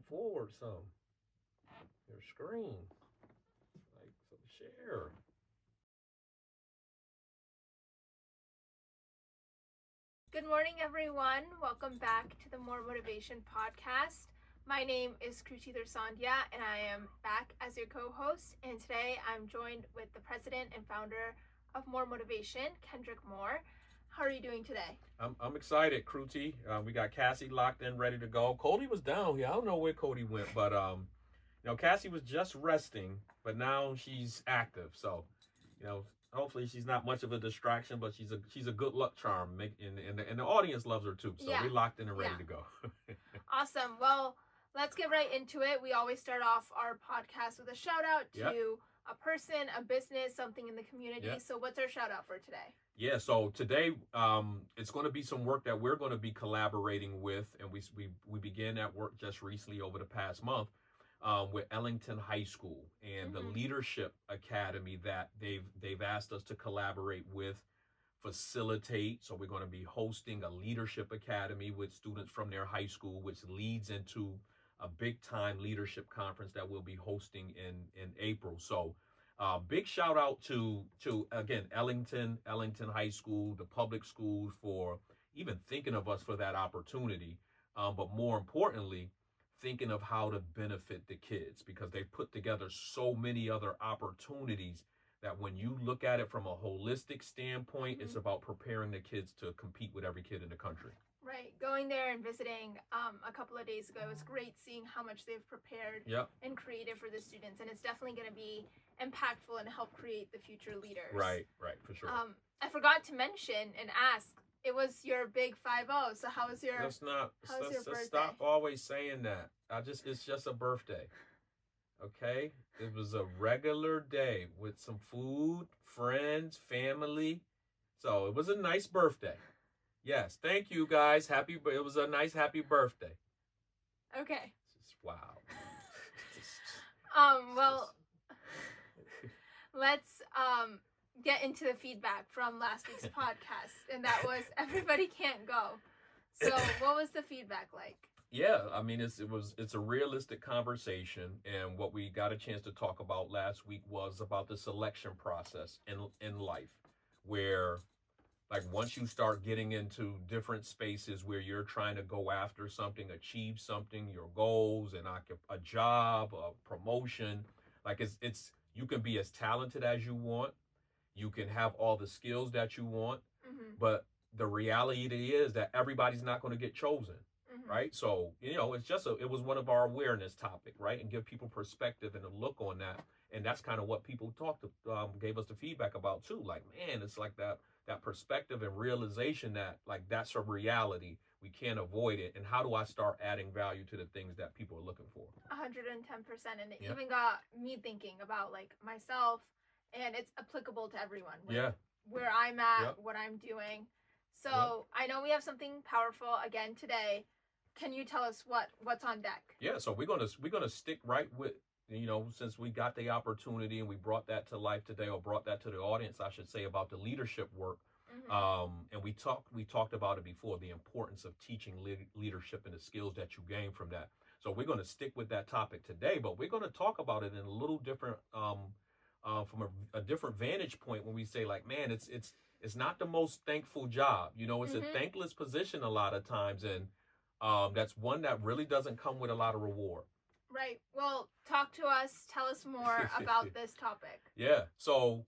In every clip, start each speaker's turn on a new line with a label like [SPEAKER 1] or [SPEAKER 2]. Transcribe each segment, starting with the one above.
[SPEAKER 1] forward some. Your screen. Like some share.
[SPEAKER 2] Good morning, everyone. Welcome back to the More Motivation podcast. My name is Kruti Sandhya, and I am back as your co-host. And today I'm joined with the president and founder of More Motivation, Kendrick Moore. How are you doing today?
[SPEAKER 1] I'm excited, Kruti. We got Cassie locked in, ready to go. Cody was down here. I don't know where Cody went, but Cassie was just resting, but now she's active. So, hopefully she's not much of a distraction, but she's a good luck charm. And the audience loves her too. So we locked in and ready to go.
[SPEAKER 2] Awesome. Well, let's get right into it. We always start off our podcast with a shout out to a person, a business, something in the community. So what's our shout out for today?
[SPEAKER 1] Yeah, so today it's going to be some work that we're going to be collaborating with, and we began that work just recently over the past month with Ellington High School and the Leadership Academy that they've asked us to collaborate with, facilitate. So we're going to be hosting a Leadership Academy with students from their high school, which leads into a big time leadership conference that we'll be hosting in April. So big shout out to again Ellington High School, the public schools, for even thinking of us for that opportunity. But more importantly, thinking of how to benefit the kids, because they put together so many other opportunities that when you look at it from a holistic standpoint, it's about preparing the kids to compete with every kid in the country.
[SPEAKER 2] Right. Going there and visiting a couple of days ago, it was great seeing how much they've prepared and created for the students. And it's definitely going to be impactful and help create the future leaders.
[SPEAKER 1] Right, for sure.
[SPEAKER 2] I forgot to mention and ask, it was your big 5-0. So how was your
[SPEAKER 1] Let's stop always saying that. It's just a birthday. Okay? It was a regular day with some food, friends, family. So it was a nice birthday. Yes, thank you guys. It was a nice happy birthday.
[SPEAKER 2] Okay.
[SPEAKER 1] Wow.
[SPEAKER 2] Let's get into the feedback from last week's podcast, and that was everybody can't go. So what was the feedback like?
[SPEAKER 1] Yeah, I mean it's a realistic conversation, and what we got a chance to talk about last week was about the selection process in life, where like once you start getting into different spaces where you're trying to go after something, achieve something, your goals, and a job, a promotion, like it's you can be as talented as you want, you can have all the skills that you want, but the reality is that everybody's not going to get chosen. Right. So, it was one of our awareness topic, right? And give people perspective and a look on that. And that's kind of what people gave us the feedback about too. Like, man, it's like that perspective and realization that like, that's a reality. We can't avoid it. And how do I start adding value to the things that people are looking for?
[SPEAKER 2] 110%. And it even got me thinking about like myself, and it's applicable to everyone. Where I'm at, what I'm doing. So I know we have something powerful again today. Can you tell us what's on deck?
[SPEAKER 1] Yeah, so we're gonna stick right with, since we got the opportunity and we brought that to life today, or brought that to the audience, I should say, about the leadership work. And we talked about it before, the importance of teaching leadership and the skills that you gain from that. So we're going to stick with that topic today, but we're going to talk about it in a little different, from a different vantage point, when we say like, man, it's not the most thankful job. It's a thankless position a lot of times, and that's one that really doesn't come with a lot of reward.
[SPEAKER 2] Right. Well, talk to us. Tell us more about this topic.
[SPEAKER 1] Yeah. So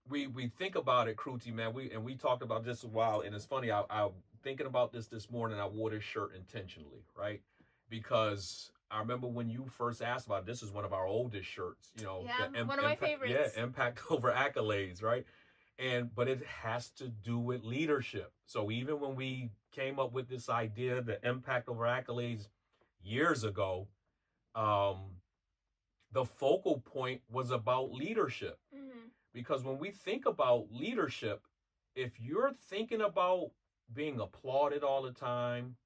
[SPEAKER 1] we think about it, Kruti, man. We talked about this a while, and it's funny. I'm thinking about this morning. I wore this shirt intentionally, right? Because I remember when you first asked about it, this is one of our oldest shirts.
[SPEAKER 2] One of my favorites.
[SPEAKER 1] Yeah, impact over accolades, right? But it has to do with leadership. So even when we came up with this idea, the impact over accolades years ago, the focal point was about leadership. Because when we think about leadership, if you're thinking about being applauded all the time,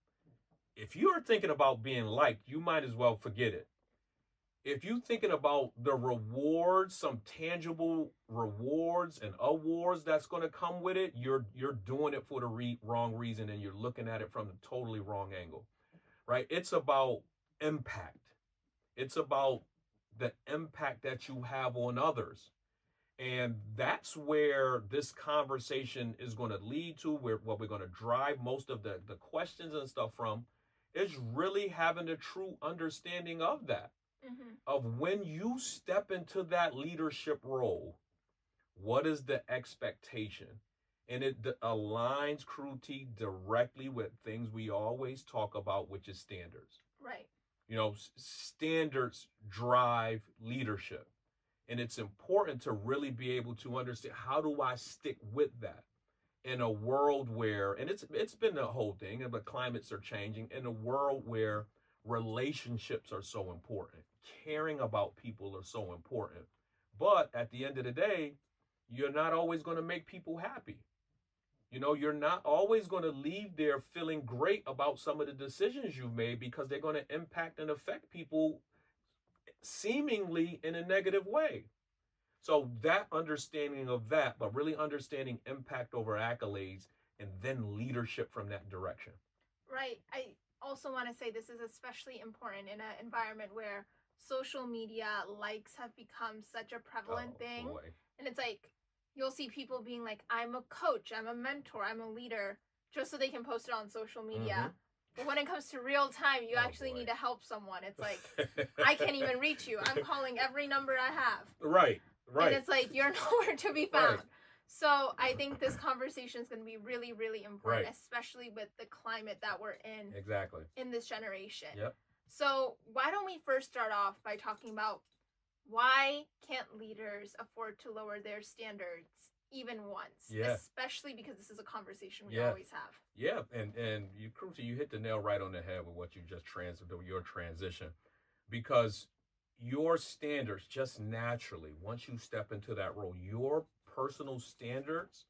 [SPEAKER 1] if you're thinking about being liked, you might as well forget it. If you're thinking about the rewards, some tangible rewards and awards that's going to come with it, you're doing it for the wrong reason, and you're looking at it from the totally wrong angle, right? It's about impact. It's about the impact that you have on others. And that's where this conversation is going to lead to, where what we're going to drive most of the questions and stuff from is really having a true understanding of that. Of when you step into that leadership role, what is the expectation? And it aligns Kruti directly with things we always talk about, which is standards.
[SPEAKER 2] Right.
[SPEAKER 1] You know, standards drive leadership. And it's important to really be able to understand, how do I stick with that in a world where, and it's been the whole thing, and the climates are changing, in a world where relationships are so important, caring about people are so important. But at the end of the day, you're not always going to make people happy. You know, you're not always going to leave there feeling great about some of the decisions you've made, because they're going to impact and affect people seemingly in a negative way. So that understanding of that, but really understanding impact over accolades, and then leadership from that direction.
[SPEAKER 2] Right. I also want to say this is especially important in an environment where social media likes have become such a prevalent thing.
[SPEAKER 1] Boy.
[SPEAKER 2] And it's like, you'll see people being like, I'm a coach, I'm a mentor, I'm a leader, just so they can post it on social media. But when it comes to real time, you actually need to help someone. It's like, I can't even reach you. I'm calling every number I have.
[SPEAKER 1] Right.
[SPEAKER 2] And it's like, you're nowhere to be found.
[SPEAKER 1] Right.
[SPEAKER 2] So I think this conversation is going to be really, really important, especially with the climate that we're in.
[SPEAKER 1] Exactly.
[SPEAKER 2] In this generation.
[SPEAKER 1] Yep.
[SPEAKER 2] So why don't we first start off by talking about, why can't leaders afford to lower their standards even once?
[SPEAKER 1] Yeah.
[SPEAKER 2] Especially because this is a conversation we always have.
[SPEAKER 1] Yeah, and you, Kruti, you hit the nail right on the head with what you just your transition, because your standards just naturally, once you step into that role, your personal standards,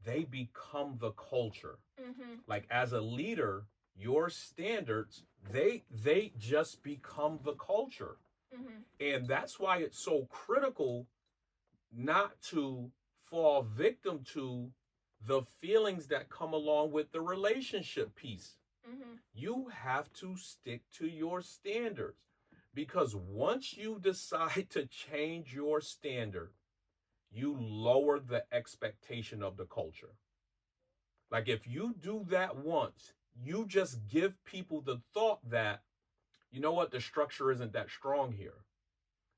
[SPEAKER 1] they become the culture. Like, as a leader, your standards, they just become the culture. And that's why it's so critical not to fall victim to the feelings that come along with the relationship piece. You have to stick to your standards, because once you decide to change your standard, you lower the expectation of the culture. Like, if you do that once, you just give people the thought that, you know what, the structure isn't that strong here.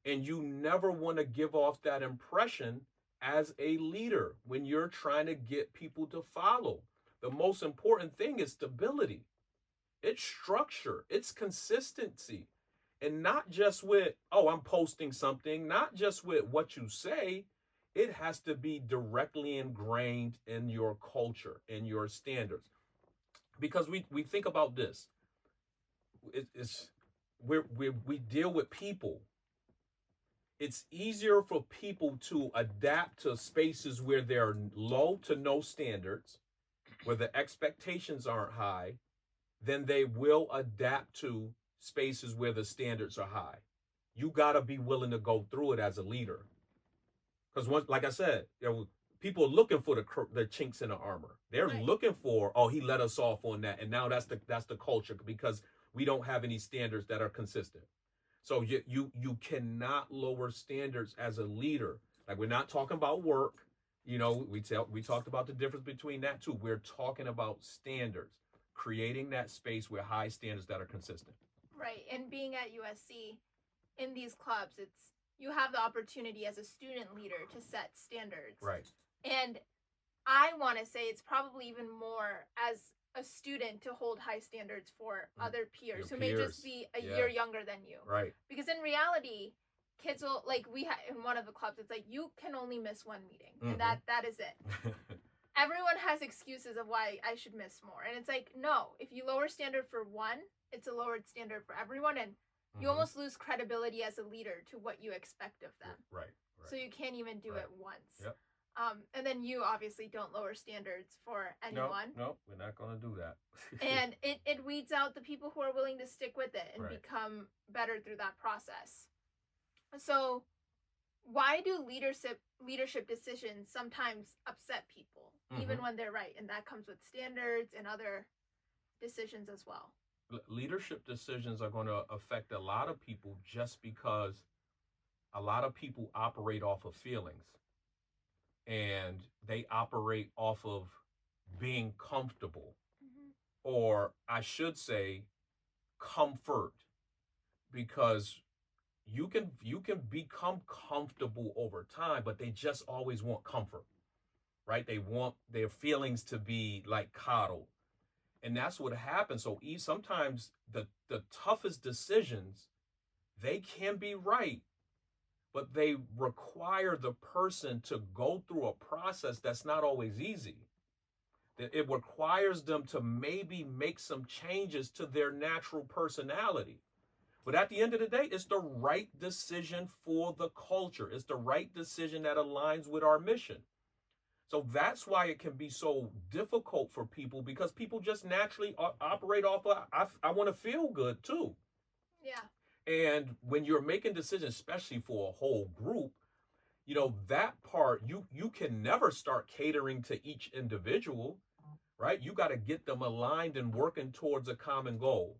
[SPEAKER 1] And you never want to give off that impression as a leader when you're trying to get people to follow. The most important thing is stability. It's structure. It's consistency. And not just with, oh, I'm posting something, not just with what you say. It has to be directly ingrained in your culture, in your standards. Because we think about this. We deal with people. It's easier for people to adapt to spaces where there are low to no standards, where the expectations aren't high, than they will adapt to spaces where the standards are high. You got to be willing to go through it as a leader. Because once, like I said, people are looking for the chinks in the armor. They're looking for, oh, he let us off on that, and now that's the culture, because we don't have any standards that are consistent. So you cannot lower standards as a leader. Like, we're not talking about work. You know, we talked about the difference between that too. We're talking about standards, creating that space where high standards that are consistent.
[SPEAKER 2] Right, and being at USC, in these clubs, you have the opportunity as a student leader to set standards.
[SPEAKER 1] Right.
[SPEAKER 2] And I want to say it's probably even more as a student to hold high standards for other peers who may just be a year younger than you.
[SPEAKER 1] Right.
[SPEAKER 2] Because in reality, kids will, like, in one of the clubs, it's like, you can only miss one meeting. And that is it. Everyone has excuses of why I should miss more. And it's like, no, if you lower standard for one, it's a lowered standard for everyone. And you almost lose credibility as a leader to what you expect of them.
[SPEAKER 1] Right.
[SPEAKER 2] So you can't even do it once.
[SPEAKER 1] Yep.
[SPEAKER 2] And then you obviously don't lower standards for anyone.
[SPEAKER 1] No, we're not going to do that.
[SPEAKER 2] And it weeds out the people who are willing to stick with it and become better through that process. So why do leadership decisions sometimes upset people, even when they're right? And that comes with standards and other decisions as well.
[SPEAKER 1] Leadership decisions are going to affect a lot of people just because a lot of people operate off of feelings, and they operate off of being comfortable,
[SPEAKER 2] Mm-hmm.
[SPEAKER 1] or I should say comfort, because you can become comfortable over time, but they just always want comfort, right? They want their feelings to be like coddled, and that's what happens. So sometimes the toughest decisions, they can be right, but they require the person to go through a process that's not always easy. It requires them to maybe make some changes to their natural personality. But at the end of the day, it's the right decision for the culture. It's the right decision that aligns with our mission. So that's why it can be so difficult for people, because people just naturally operate off of, I want to feel good too.
[SPEAKER 2] Yeah.
[SPEAKER 1] And when you're making decisions, especially for a whole group, that part, you can never start catering to each individual, right? You got to get them aligned and working towards a common goal,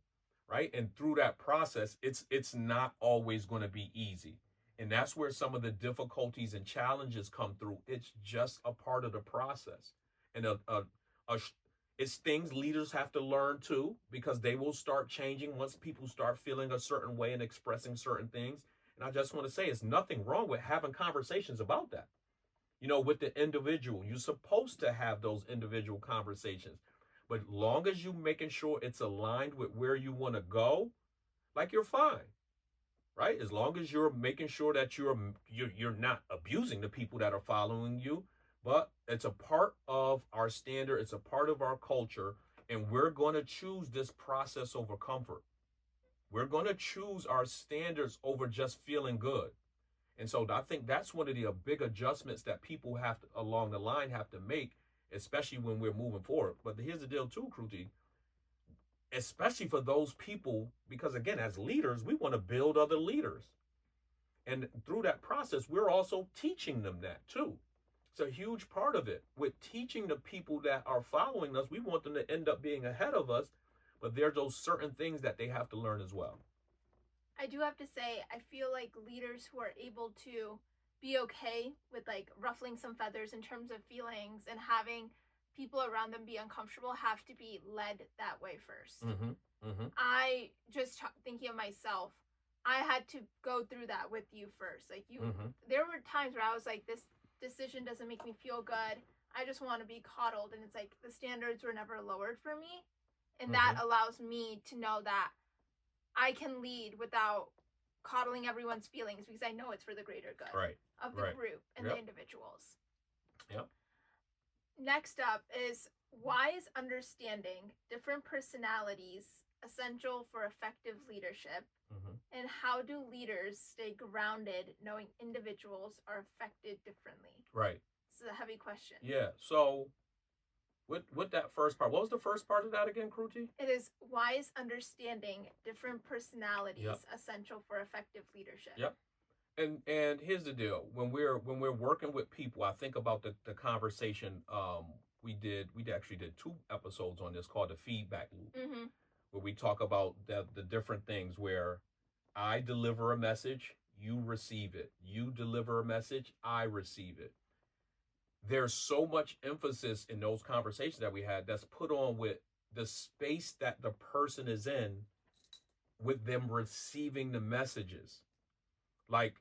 [SPEAKER 1] right? And through that process, it's not always going to be easy. And that's where some of the difficulties and challenges come through. It's just a part of the process. And a it's things leaders have to learn too, because they will start changing once people start feeling a certain way and expressing certain things. And I just want to say, it's nothing wrong with having conversations about that, with the individual. You're supposed to have those individual conversations. But long as you making sure it's aligned with where you want to go, like, you're fine, right? As long as you're making sure that you're not abusing the people that are following you, but it's a part of our standard, it's a part of our culture, and we're going to choose this process over comfort. We're going to choose our standards over just feeling good. And so I think that's one of the big adjustments that people have to, along the line, have to make, especially when we're moving forward. But here's the deal too, Kruti, especially for those people, because again, as leaders, we want to build other leaders. And through that process, we're also teaching them that too. It's a huge part of it. With teaching the people that are following us, we want them to end up being ahead of us, but there's those certain things that they have to learn as well.
[SPEAKER 2] I do have to say, I feel like leaders who are able to be okay with like ruffling some feathers in terms of feelings and having people around them be uncomfortable have to be led that way first.
[SPEAKER 1] Mm-hmm. Mm-hmm.
[SPEAKER 2] I just thinking of myself, I had to go through that with you first. Like there were times where I was like, this decision doesn't make me feel good. I just want to be coddled. And it's like the standards were never lowered for me. And that allows me to know that I can lead without coddling everyone's feelings, because I know it's for the greater good of the group and the individuals.
[SPEAKER 1] Yep.
[SPEAKER 2] Next up is, why is understanding different personalities essential for effective leadership? And how do leaders stay grounded knowing individuals are affected differently?
[SPEAKER 1] Right.
[SPEAKER 2] This is a heavy question.
[SPEAKER 1] Yeah. So with that first part, what was the first part of that again, Kruti?
[SPEAKER 2] It is, why is understanding different personalities essential for effective leadership?
[SPEAKER 1] Yep. And here's the deal. When we're working with people, I think about the conversation we actually did 2 episodes on this called the feedback loop, where we talk about the different things where I deliver a message, you receive it. You deliver a message, I receive it. There's so much emphasis in those conversations that we had that's put on with the space that the person is in with them receiving the messages. Like,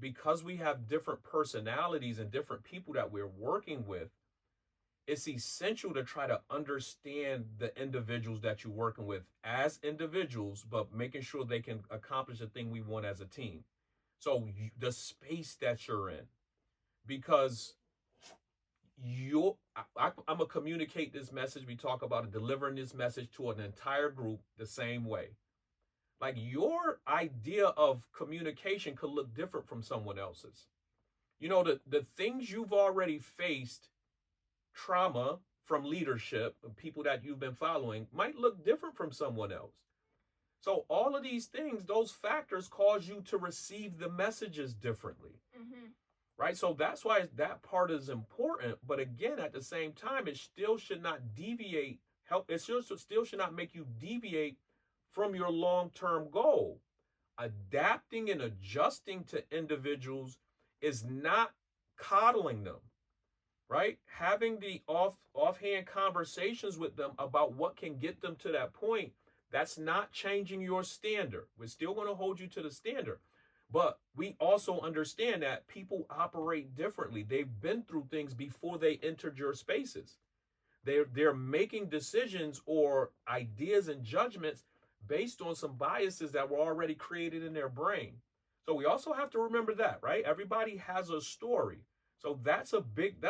[SPEAKER 1] because we have different personalities and different people that we're working with, it's essential to try to understand the individuals that you're working with as individuals, but making sure they can accomplish the thing we want as a team. So the space that you're in, because I'm going to communicate this message. We talk about it, delivering this message to an entire group the same way. Like, your idea of communication could look different from someone else's. The things you've already faced, trauma from leadership, people that you've been following, might look different from someone else. So all of these things, those factors, cause you to receive the messages differently. Right? So that's why that part is important. But again, at the same time, it still should not deviate. It still should not make you deviate from your long-term goal. Adapting and adjusting to individuals is not coddling them, right? Having the offhand conversations with them about what can get them to that point, that's not changing your standard. We're still going to hold you to the standard. But we also understand that people operate differently. They've been through things before they entered your spaces. They're making decisions or ideas and judgments based on some biases that were already created in their brain. So we also have to remember that, right? Everybody has a story. So that's a big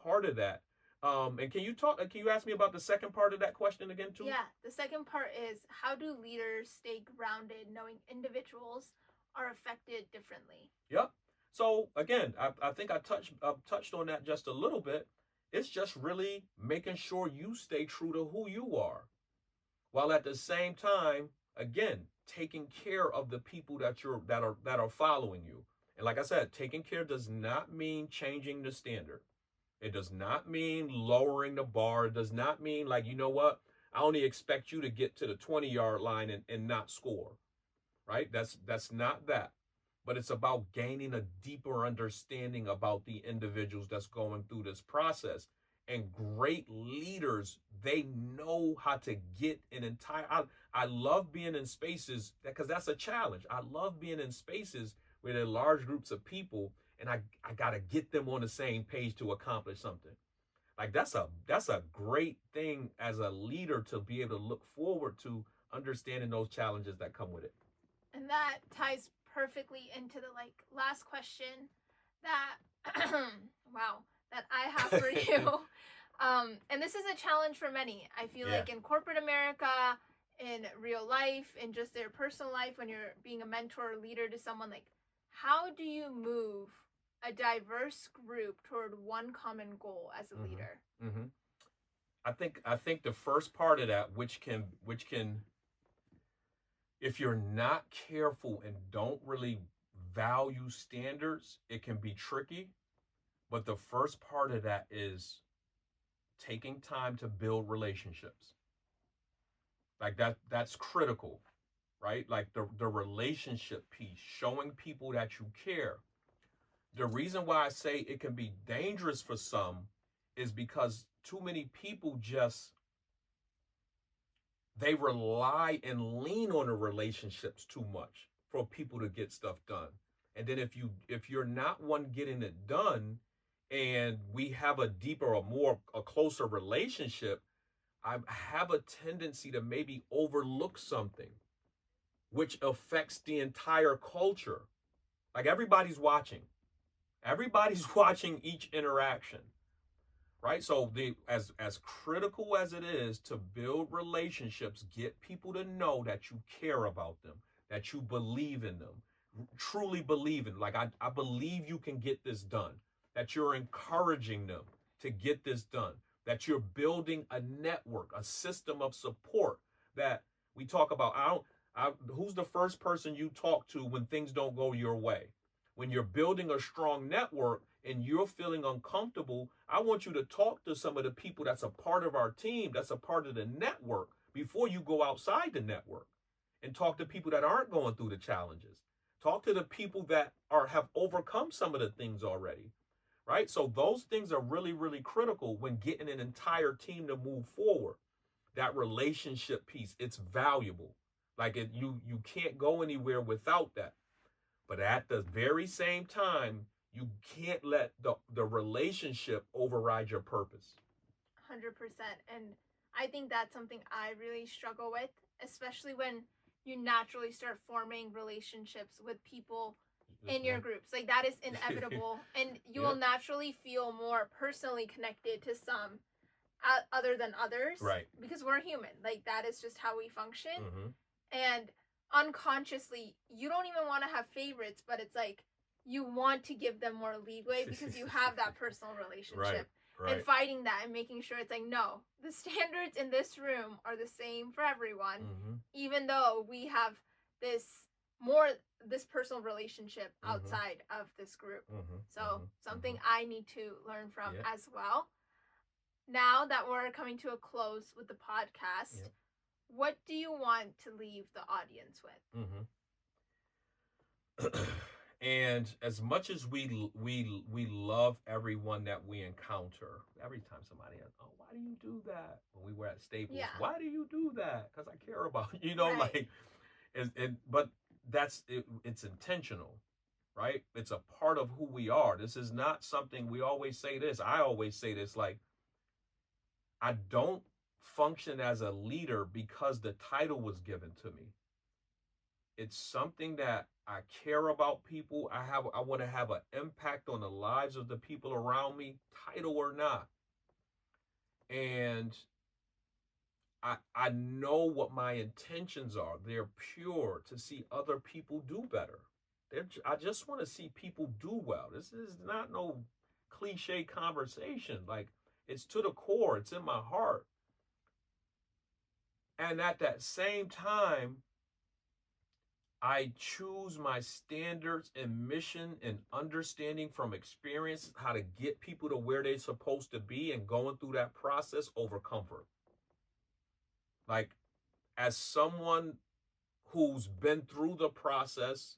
[SPEAKER 1] part of that. And can you ask me about the second part of that question again too?
[SPEAKER 2] Yeah, the second part is, how do leaders stay grounded knowing individuals are affected differently?
[SPEAKER 1] Yep. So again, I think I touched on that just a little bit. It's just really making sure you stay true to who you are, while at the same time, again, taking care of the people that are following you. And like I said, taking care does not mean changing the standard. It does not mean lowering the bar. It does not mean like, you know what, I only expect you to get to the 20-yard line and not score. Right? That's not that. But it's about gaining a deeper understanding about the individuals that's going through this process. And great leaders, they know how to get an entire. I love being in spaces because that's a challenge. I love being in spaces where there are large groups of people, and I got to get them on the same page to accomplish something. Like that's a great thing as a leader to be able to look forward to understanding those challenges that come with it.
[SPEAKER 2] And that ties perfectly into the last question that wow, that I have for you. And this is a challenge for many. I feel like in corporate America, in real life, in just their personal life, when you're being a mentor or leader to someone, like, how do you move a diverse group toward one common goal as a leader?
[SPEAKER 1] Mm-hmm. I think the first part of that, which can if you're not careful and don't really value standards, it can be tricky. But the first part of that is taking time to build relationships. Like that's critical, right? Like the relationship piece, showing people that you care. The reason why I say it can be dangerous for some is because too many people they rely and lean on the relationships too much for people to get stuff done. And then if you're not one getting it done, and we have a deeper or a closer relationship, I have a tendency to maybe overlook something, which affects the entire culture. Like everybody's watching each interaction. Right? So as critical as it is to build relationships, get people to know that you care about them, that you believe in them, truly believe in. Like I believe you can get this done, that you're encouraging them to get this done, that you're building a network, a system of support that we talk about. Who's the first person you talk to when things don't go your way? When you're building a strong network and you're feeling uncomfortable, I want you to talk to some of the people that's a part of our team, that's a part of the network, before you go outside the network and talk to people that aren't going through the challenges. Talk to the people that have overcome some of the things already, right? So those things are really, really critical when getting an entire team to move forward. That relationship piece, it's valuable. Like you can't go anywhere without that. But at the very same time, you can't let the relationship override your purpose.
[SPEAKER 2] 100%. And I think that's something I really struggle with, especially when you naturally start forming relationships with people in your groups. Like that is inevitable. And you will naturally feel more personally connected to some other than others.
[SPEAKER 1] Right.
[SPEAKER 2] Because we're human. Like that is just how we function. Mm-hmm. And unconsciously, you don't even want to have favorites, but it's like you want to give them more leeway because you have that personal relationship. Right. And fighting that and making sure it's like, no, the standards in this room are the same for everyone, mm-hmm. even though we have this personal relationship outside mm-hmm. of this group. Mm-hmm. So something mm-hmm. I need to learn from as well. Now that we're coming to a close with the podcast, what do you want to leave the audience with?
[SPEAKER 1] Mm-hmm. And as much as we love everyone that we encounter, every time somebody asks, "Oh, why do you do that?" When we were at Staples,
[SPEAKER 2] Yeah.
[SPEAKER 1] why do you do that? Because I care about
[SPEAKER 2] Right.
[SPEAKER 1] like, but it's intentional, right? It's a part of who we are. This is not something we always say this. I always say this, like, I don't function as a leader because the title was given to me. It's something that I care about people. I want to have an impact on the lives of the people around me, title or not. And I know what my intentions are. They're pure, to see other people do better. I just want to see people do well. This is not no cliche conversation. Like, it's to the core. It's in my heart. And at that same time, I choose my standards and mission and understanding from experience how to get people to where they're supposed to be, and going through that process over comfort. Like, as someone who's been through the process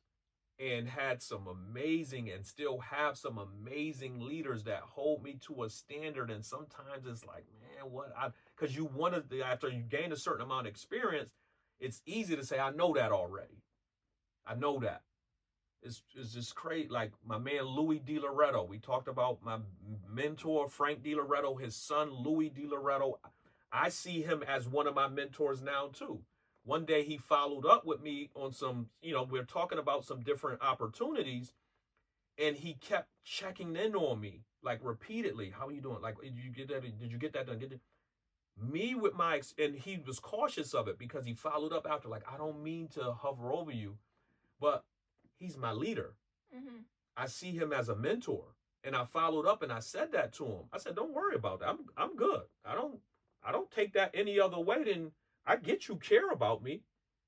[SPEAKER 1] and had some amazing and still have some amazing leaders that hold me to a standard, and sometimes it's like, man, because you want to, after you gain a certain amount of experience, it's easy to say, I know that already. I know that. It's just crazy. Like my man Louis DiLoretto. We talked about my mentor Frank DiLoretto, his son Louis DiLoretto. I see him as one of my mentors now too. One day he followed up with me on some, we're talking about some different opportunities, and he kept checking in on me like repeatedly. How are you doing? Like, did you get that? Did you get that done? Me with and he was cautious of it because he followed up after, like, I don't mean to hover over you, but he's my leader.
[SPEAKER 2] Mm-hmm.
[SPEAKER 1] I see him as a mentor. And I followed up and I said that to him. I said, don't worry about that. I'm good. I don't take that any other way than I get you care about me.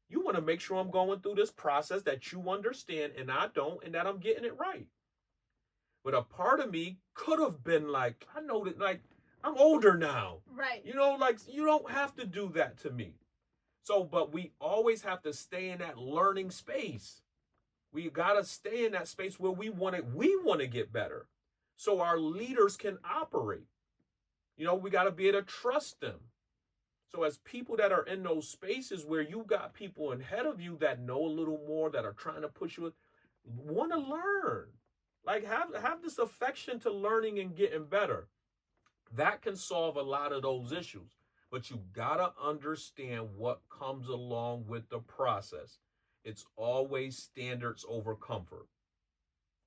[SPEAKER 1] You want to make sure I'm going through this process, that you understand and I don't, and that I'm getting it right. But a part of me could have been like, I know that, like, I'm older now.
[SPEAKER 2] Right.
[SPEAKER 1] Like, you don't have to do that to me. So, but we always have to stay in that learning space. We got to stay in that space where we want to get better so our leaders can operate. We got to be able to trust them. So as people that are in those spaces where you got people ahead of you that know a little more, that are trying to push you, want to learn. Like, have this affection to learning and getting better. That can solve a lot of those issues. But you got to understand what comes along with the process. It's always standards over comfort,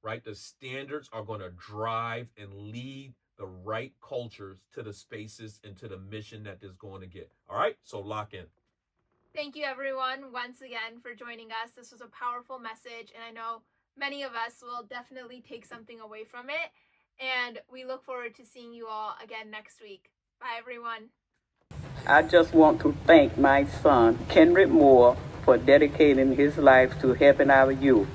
[SPEAKER 1] right? The standards are going to drive and lead the right cultures to the spaces and to the mission that is going to get. All right, so lock in.
[SPEAKER 2] Thank you, everyone, once again for joining us. This was a powerful message, and I know many of us will definitely take something away from it. And we look forward to seeing you all again next week. Bye, everyone.
[SPEAKER 3] I just want to thank my son, Kendrick Moore, for dedicating his life to helping our youth.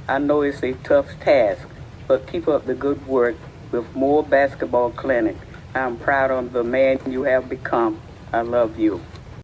[SPEAKER 3] I know it's a tough task, but keep up the good work with Moore Basketball Clinic. I'm proud of the man you have become. I love you.